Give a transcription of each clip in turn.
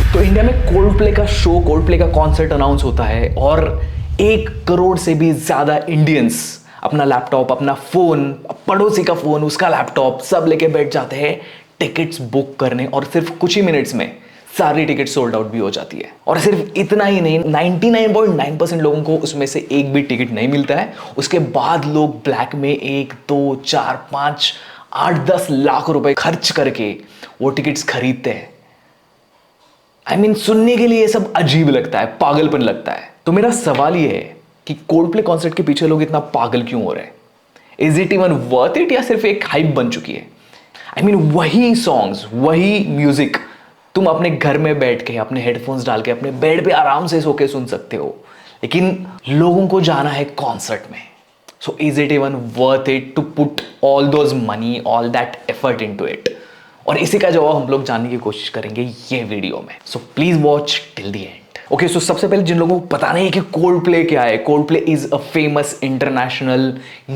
तो इंडिया में कोल्डप्ले का शो, कोल्डप्ले का कॉन्सर्ट अनाउंस होता है और 1 करोड़ से भी ज्यादा इंडियंस अपना लैपटॉप, अपना फोन, पड़ोसी का फोन, उसका लैपटॉप सब लेके बैठ जाते हैं टिकट्स बुक करने और सिर्फ कुछ ही मिनट्स में सारी टिकट सोल्ड आउट भी हो जाती है। और सिर्फ इतना ही नहीं, 99.9% लोगों को उसमें से एक भी टिकट नहीं मिलता है। उसके बाद लोग ब्लैक में 1, 2, 4, 5, 8, 10 लाख रुपए खर्च करके वो टिकट्स खरीदते हैं। सुनने के लिए ये सब अजीब लगता है, पागलपन लगता है। तो मेरा सवाल ये है कि कोल्डप्ले कॉन्सर्ट के पीछे लोग इतना पागल क्यों हो रहे हैं? Is it even worth it या सिर्फ एक हाइप बन चुकी है? वही सॉन्ग्स, वही म्यूजिक तुम अपने घर में बैठ के अपने हेडफोन्स डाल के अपने बेड पे आराम से सो के सुन सकते हो, लेकिन लोगों को जाना है कॉन्सर्ट में। So is it even worth it to put all those money, all that effort into it? और इसी का जवाब हम लोग जानने की कोशिश करेंगे ये वीडियो में। So please watch till the end. Okay, so सबसे पहले जिन लोगों को पता नहीं है कि कोल्डप्ले क्या है, Coldplay is a famous international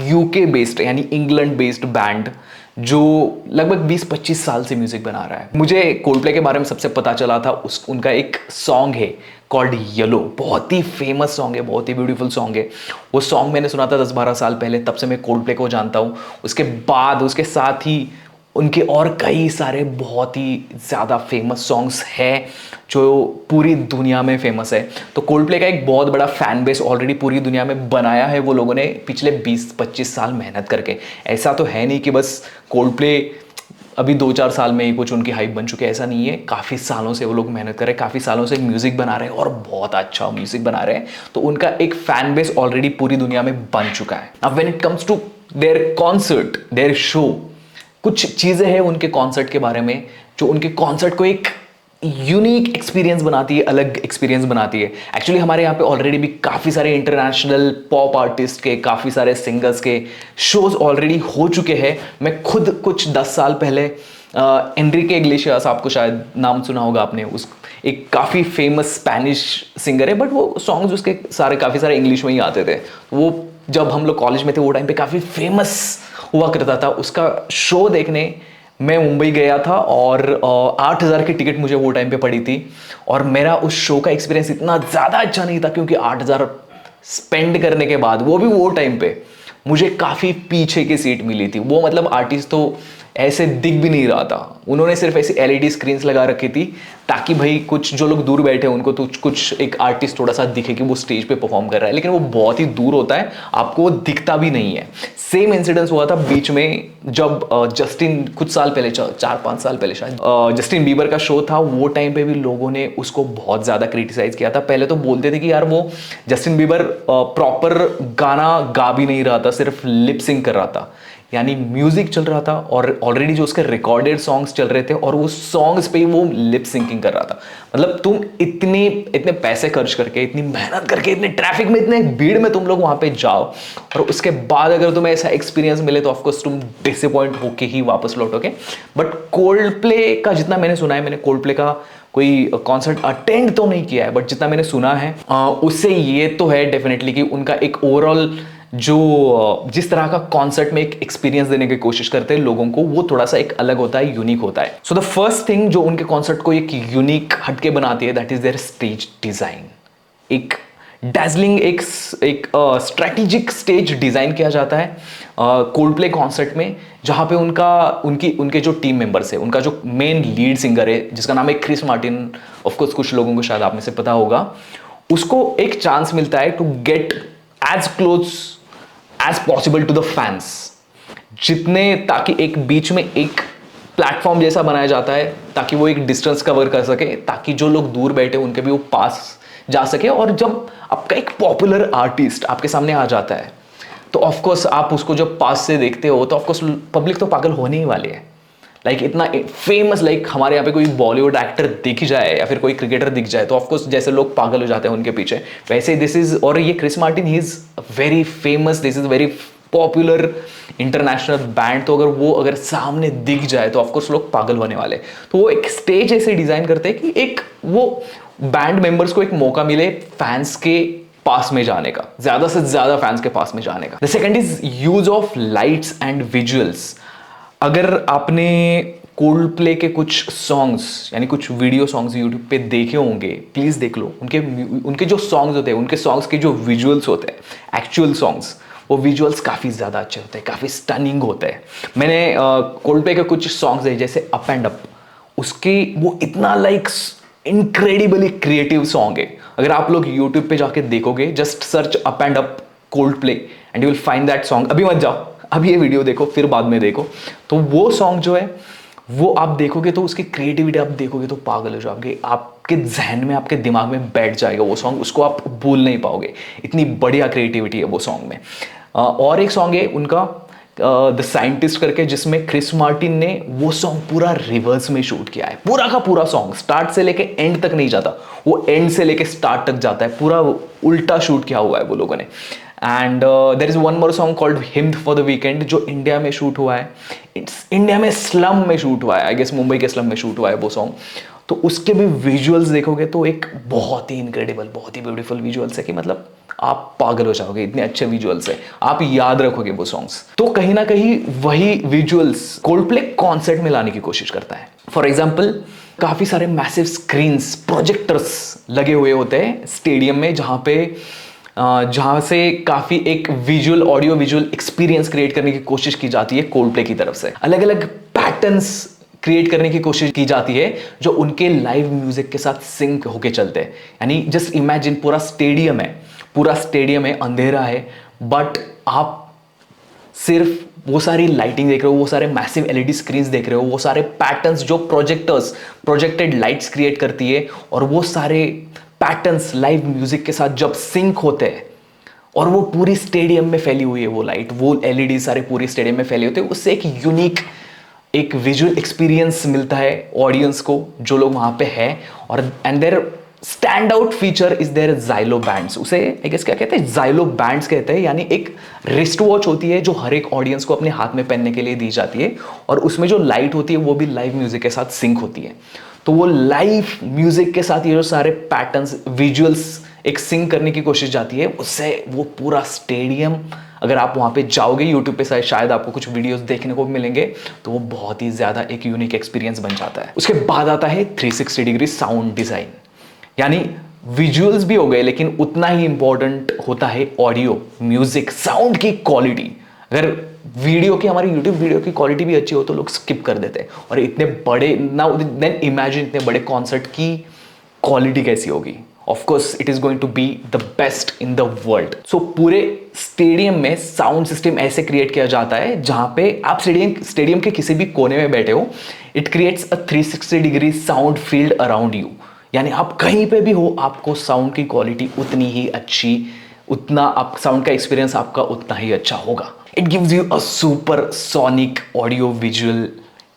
UK based यानी इंग्लैंड बेस्ड बैंड जो लगभग 20-25 साल से म्यूजिक बना रहा है। मुझे कोल्डप्ले के बारे में सबसे पता चला था उनका एक सॉन्ग है कॉल्ड येलो, बहुत ही फेमस सॉन्ग है, बहुत ही ब्यूटीफुल सॉन्ग है। वो सॉन्ग मैंने सुना था 10-12 साल पहले, तब से मैं कोल्डप्ले को जानता हूँ। उसके बाद उसके साथ ही उनके और कई सारे बहुत ही ज़्यादा फेमस सॉन्ग्स हैं जो पूरी दुनिया में फेमस है। तो कोल्डप्ले का एक बहुत बड़ा फैन बेस ऑलरेडी पूरी दुनिया में बनाया है वो लोगों ने पिछले 20-25 साल मेहनत करके। ऐसा तो है नहीं कि बस कोल्डप्ले अभी 2-4 साल में ही कुछ उनकी हाइप बन चुकी है, ऐसा नहीं है। काफ़ी सालों से वो लोग मेहनत कर रहे हैं, काफ़ी सालों से म्यूज़िक बना रहे हैं और बहुत अच्छा म्यूज़िक बना रहे हैं। तो उनका एक फैन बेस ऑलरेडी पूरी दुनिया में बन चुका है। अब when it comes to their concert, their show, कुछ चीज़ें हैं उनके कॉन्सर्ट के बारे में जो उनके कॉन्सर्ट को एक यूनिक एक्सपीरियंस बनाती है, अलग एक्सपीरियंस बनाती है। एक्चुअली हमारे यहाँ पे ऑलरेडी भी काफ़ी सारे इंटरनेशनल पॉप आर्टिस्ट के, काफ़ी सारे सिंगर्स के शोज ऑलरेडी हो चुके हैं। मैं खुद कुछ 10 साल पहले एनरिके इग्लेशियास, आपको शायद नाम सुना होगा आपने, उस एक काफ़ी फेमस स्पेनिश सिंगर है, बट वो सॉन्ग्स उसके काफ़ी सारे इंग्लिश में ही आते थे। वो जब हम लोग कॉलेज में थे वो टाइम पे काफ़ी फेमस हुआ करता था। उसका शो देखने मैं मुंबई गया था और 8,000 की टिकट मुझे वो टाइम पे पड़ी थी। और मेरा उस शो का एक्सपीरियंस इतना ज़्यादा अच्छा नहीं था क्योंकि 8,000 स्पेंड करने के बाद, वो भी वो टाइम पे, मुझे काफ़ी पीछे की सीट मिली थी। वो आर्टिस्ट तो ऐसे दिख भी नहीं रहा था, उन्होंने सिर्फ ऐसी LED स्क्रीन्स लगा रखी थी ताकि भाई कुछ जो लोग दूर बैठे उनको तो कुछ एक आर्टिस्ट थोड़ा सा दिखे कि वो स्टेज पे परफॉर्म कर रहा है, लेकिन वो बहुत ही दूर होता है, आपको वो दिखता भी नहीं है। सेम इंसिडेंस हुआ था बीच में जब जस्टिन, कुछ साल पहले, 4-5 साल पहले शायद, जस्टिन बीबर का शो था। वो टाइम पे भी लोगों ने उसको बहुत ज़्यादा क्रिटिसाइज किया था। पहले तो बोलते थे कि यार वो जस्टिन बीबर प्रॉपर गाना गा भी नहीं रहा था, सिर्फ लिप सिंक कर रहा था, यानी म्यूजिक चल रहा था और ऑलरेडी जो उसके रिकॉर्डेड सॉन्ग्स चल रहे थे और वो सॉन्ग्स पे ही वो लिप सिंकिंग कर रहा था। तुम इतने पैसे खर्च करके, इतनी मेहनत करके, इतने ट्रैफिक में, इतने भीड़ में तुम लोग वहां पे जाओ और उसके बाद अगर तुम्हें ऐसा एक्सपीरियंस मिले तो ऑफकोर्स तुम डिसअपॉइंट होके ही वापस लौटोगे। बट कोल्डप्ले का जितना मैंने सुना है, मैंने कोल्डप्ले का कोई कॉन्सर्ट अटेंड तो नहीं किया है, बट जितना मैंने सुना है उससे ये तो है डेफिनेटली कि उनका एक ओवरऑल जो जिस तरह का कॉन्सर्ट में एक एक्सपीरियंस देने की कोशिश करते हैं लोगों को, वो थोड़ा सा एक अलग होता है, यूनिक होता है। सो द फर्स्ट थिंग जो उनके कॉन्सर्ट को एक यूनिक हटके बनाती है, that is their stage design. एक डैजलिंग, एक स्ट्रेटेजिक स्टेज डिजाइन किया जाता है कोल्डप्ले कॉन्सर्ट में, जहां पे उनके जो टीम मेंबर्स है, उनका जो मेन लीड सिंगर है जिसका नाम है क्रिस मार्टिन, ऑफकोर्स कुछ लोगों को शायद आप में से पता होगा, उसको एक चांस मिलता है to get as close as possible to the fans, ताकि एक बीच में एक प्लेटफॉर्म जैसा बनाया जाता है ताकि वो एक डिस्टेंस कवर कर सके, ताकि जो लोग दूर बैठे उनके भी वो पास जा सके। और जब आपका एक पॉपुलर आर्टिस्ट आपके सामने आ जाता है तो ऑफकोर्स आप उसको जब पास से देखते हो तो ऑफकोर्स पब्लिक तो पागल होने ही वाली है। इतना फेमस, हमारे यहाँ पे कोई बॉलीवुड एक्टर दिख जाए या फिर कोई क्रिकेटर दिख जाए तो ऑफकोर्स जैसे लोग पागल हो जाते हैं उनके पीछे, वैसे दिस इज, और ये Chris Martin, he is very famous, this is very popular international band. तो अगर सामने दिख जाए तो ऑफकोर्स लोग पागल होने वाले। तो वो एक स्टेज ऐसे डिजाइन करते हैं कि एक वो बैंड मेंबर्स को एक मौका मिले फैंस के पास में जाने का, ज्यादा से ज्यादा फैंस के पास में जाने का। The second is use of lights and visuals. अगर आपने कोल्ड प्ले के कुछ सॉन्ग्स यानी कुछ वीडियो सॉन्ग्स यूट्यूब पे देखे होंगे, प्लीज़ देख लो। उनके जो सॉन्ग्स होते हैं, उनके सॉन्ग्स के जो विजुअल्स होते हैं, एक्चुअल सॉन्ग्स, वो विजुअल्स काफ़ी ज़्यादा अच्छे होते हैं, काफ़ी स्टनिंग होते हैं। मैंने कोल्ड प्ले के कुछ सॉन्ग्स है जैसे अप एंड अप, उसकी वो इतना लाइक इनक्रेडिबली क्रिएटिव सॉन्ग है। अगर आप लोग यूट्यूब पे जाके देखोगे, just search up and up cold play and you will find that song. अभी मत जाओ, अभी ये वीडियो देखो फिर बाद में देखो। तो वो सॉन्ग जो है वो आप देखोगे तो उसकी क्रिएटिविटी आप देखोगे तो पागल हो जाओगे, आपके जहन में, आपके दिमाग में बैठ जाएगा वो सॉन्ग, उसको आप भूल नहीं पाओगे। इतनी बढ़िया क्रिएटिविटी है वो सॉन्ग में। और एक सॉन्ग है उनका द साइंटिस्ट करके, जिसमें क्रिस मार्टिन ने वो सॉन्ग पूरा रिवर्स में शूट किया है। पूरा का पूरा सॉन्ग स्टार्ट से लेके एंड तक नहीं जाता, वो एंड से लेके स्टार्ट तक जाता है, पूरा उल्टा शूट किया हुआ है वो लोगों ने। And there is one more song called hymn for the weekend, जो इंडिया में शूट हुआ है, इंडिया में स्लम में शूट हुआ है, आई गेस मुंबई के स्लम में शूट हुआ है वो सॉन्ग। तो उसके भी विजुअल्स देखोगे तो एक बहुत ही इनक्रेडिबल, बहुत ही ब्यूटीफुल विजुअल्स है कि मतलब आप पागल हो जाओगे, इतने अच्छे विजुअल्स है, आप याद रखोगे वो सॉन्ग्स। तो कहीं ना कहीं वही विजुअल्स कोल्ड प्ले कॉन्सर्ट में लाने की कोशिश करता है। फॉर एग्जाम्पल, काफी सारे मैसिव स्क्रीन्स, प्रोजेक्टर्स लगे हुए होते हैं स्टेडियम में, जहां से काफी एक visual, audio visual experience create करने की कोशिश की जाती है कोल्ड प्ले की तरफ से। अलग अलग पैटर्न्स क्रिएट करने की कोशिश की जाती है जो उनके लाइव म्यूजिक के साथ सिंक होके चलते हैं। यानी जस्ट इमेजिन, पूरा स्टेडियम है, अंधेरा है, बट आप सिर्फ वो सारी लाइटिंग देख रहे हो, वो सारे मैसिव एलईडी स्क्रीन्स देख रहे हो, वो सारे पैटर्न्स जो प्रोजेक्टेड लाइट्स क्रिएट करती है, और वो सारे पैटर्न्स लाइव म्यूजिक के साथ जब सिंक होते हैं और वो पूरी स्टेडियम में फैली हुई है वो लाइट, वो एलईडी सारे पूरी स्टेडियम में फैले होते हैं, उससे एक यूनिक एक विजुअल एक्सपीरियंस मिलता है ऑडियंस को, जो लोग वहां पे है। और and their stand out feature is their xylobands, उसे आई गेस क्या कहते हैं, जाइलो बैंड्स कहते हैं। यानी एक रिस्ट वॉच होती है जो हर एक ऑडियंस को अपने हाथ में पहनने के लिए दी जाती है, और उसमें जो लाइट होती है वो भी लाइव म्यूजिक के साथ सिंक होती है। तो वो लाइव म्यूजिक के साथ ये जो सारे पैटर्न्स, विजुअल्स एक सिंक करने की कोशिश जाती है, उससे वो पूरा स्टेडियम, अगर आप वहां पे जाओगे यूट्यूब पे शायद आपको कुछ वीडियोस देखने को मिलेंगे, तो वो बहुत ही ज्यादा एक यूनिक एक्सपीरियंस बन जाता है। उसके बाद आता है 360 डिग्री साउंड डिजाइन, यानी विजुअल्स भी हो गए, लेकिन उतना ही इंपॉर्टेंट होता है ऑडियो, म्यूजिक, साउंड की क्वालिटी। अगर वीडियो की, हमारी यूट्यूब वीडियो की क्वालिटी भी अच्छी हो तो लोग स्किप कर देते हैं, और इतने बड़े, नाउ देन इमेजिन इतने बड़े कॉन्सर्ट की क्वालिटी कैसी होगी। Of course it is going to be the best in the world. So पूरे स्टेडियम में साउंड सिस्टम ऐसे क्रिएट किया जाता है जहां पे आप स्टेडियम के किसी भी कोने में बैठे हो, it creates a 360 degree sound field around you. यानी आप कहीं पे भी हो, आपको साउंड की क्वालिटी उतनी ही अच्छी, उतना आप साउंड का एक्सपीरियंस आपका उतना ही अच्छा होगा। It gives you a supersonic audio visual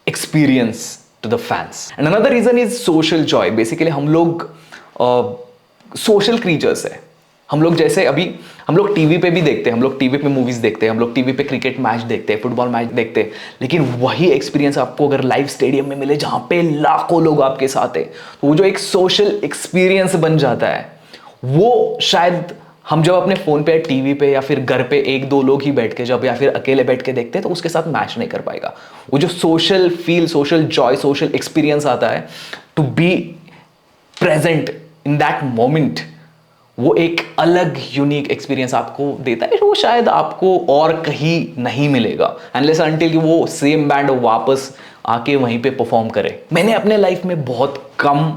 experience to the fans. And another reason is social joy. Basically हम लोग सोशल क्रीचर्स है। हम लोग जैसे अभी हम लोग टीवी पे भी देखते हैं, हम लोग टीवी पे मूवीज देखते हैं, हम लोग टीवी पे क्रिकेट मैच देखते हैं, फुटबॉल मैच देखते हैं, लेकिन वही एक्सपीरियंस आपको अगर लाइव स्टेडियम में मिले जहां पे लाखों लोग आपके साथ है, तो वो जो एक सोशल एक्सपीरियंस बन जाता है, वो शायद हम जब अपने फोन पे, टीवी पे, या फिर घर पे एक दो लोग ही बैठ के जब, या फिर अकेले बैठ के देखते हैं, तो उसके साथ मैच नहीं कर पाएगा। वो जो social feel, social joy, social experience आता है to be present in that moment, वो एक अलग यूनिक एक्सपीरियंस आपको देता है, वो शायद आपको और कहीं नहीं मिलेगा, अनलेस अनटिल कि वो सेम बैंड वापस आके वहीं पे परफॉर्म करे। मैंने अपने लाइफ में बहुत कम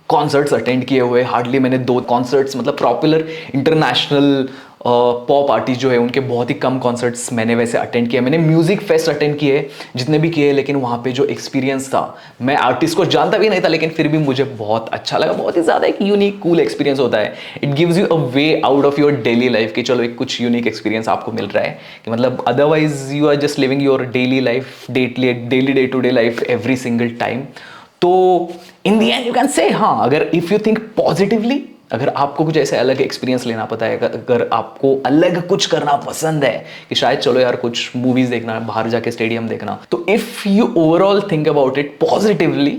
कॉन्सर्ट्स अटेंड किए हुए, हार्डली मैंने 2 कॉन्सर्ट्स, मतलब पॉपुलर इंटरनेशनल पॉप आर्टिस्ट जो है उनके बहुत ही कम कॉन्सर्ट्स मैंने वैसे अटेंड किए। मैंने म्यूजिक फेस्ट अटेंड किए जितने भी किए, लेकिन वहाँ पे जो एक्सपीरियंस था, मैं आर्टिस्ट को जानता भी नहीं था, लेकिन फिर भी मुझे बहुत अच्छा लगा। बहुत ही ज़्यादा एक यूनिक कूल एक्सपीरियंस होता है। It gives you a way out of your daily life कि चलो एक कुछ यूनिक एक्सपीरियंस आपको मिल रहा है, कि मतलब otherwise you are just living your daily life, daily day to day life every single time. तो in the end you can say, हाँ, अगर इफ यू थिंक पॉजिटिवली, अगर आपको कुछ ऐसे अलग एक्सपीरियंस लेना पता है, अगर आपको अलग कुछ करना पसंद है, कि शायद चलो यार कुछ मूवीज देखना, बाहर जाके स्टेडियम देखना, तो if you overall think about it positively,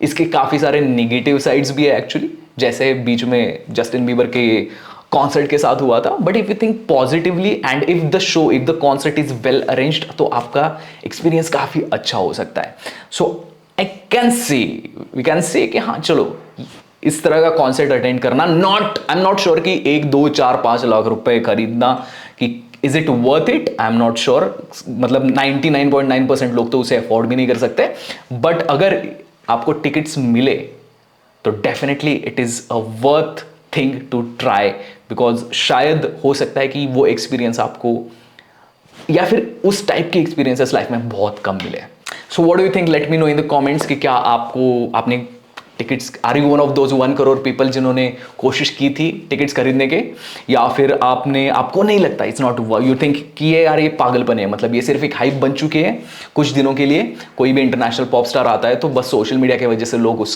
इसके काफी सारे नेगेटिव साइड्स भी है एक्चुअली, जैसे बीच में जस्टिन बीबर के कॉन्सर्ट के साथ हुआ था। But if you think positively and if the concert is well arranged, तो आपका एक्सपीरियंस काफी अच्छा हो सकता है। सो कैन से कि हाँ चलो इस तरह का कॉन्सर्ट अटेंड करना, आई एम नॉट श्योर कि 1 2 4 5 लाख रुपए खरीदना कि is it worth it, I am not sure. मतलब 99.9% लोग तो उसे अफोर्ड भी नहीं कर सकते, बट अगर आपको टिकट्स मिले तो definitely it is a worth thing to try, because शायद हो सकता है कि वो एक्सपीरियंस आपको या फिर उस टाइप के एक्सपीरियंसेस लाइफ में बहुत कम मिले। So what do you think, let me know in the comments कि क्या आपने tickets, are you one of those 1 crore people जिन्होंने कोशिश की थी टिकट्स खरीदने के, या फिर आपको नहीं लगता, इट्स नॉट, यू थिंक कि ये यार ये पागलपन है, मतलब ये सिर्फ एक हाइप बन चुकी है कुछ दिनों के लिए। कोई भी इंटरनेशनल पॉप स्टार आता है तो बस सोशल मीडिया की वजह से लोग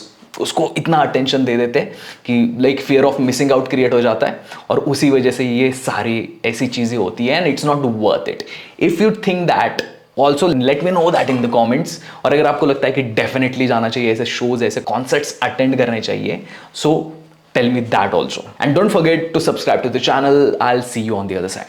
उसको इतना अटेंशन दे देते हैं कि like fear of missing out create हो जाता है, और उसी वजह से ये सारी ऐसी चीज़ें होती हैं, and it's not worth it. If you think that, also let me know that in the comments. और अगर आपको लगता है कि डेफिनेटली जाना चाहिए, ऐसे शोज ऐसे कॉन्सर्ट्स अटेंड करने चाहिए, so tell me that also, and don't forget to subscribe to the channel. I will see you on the other side.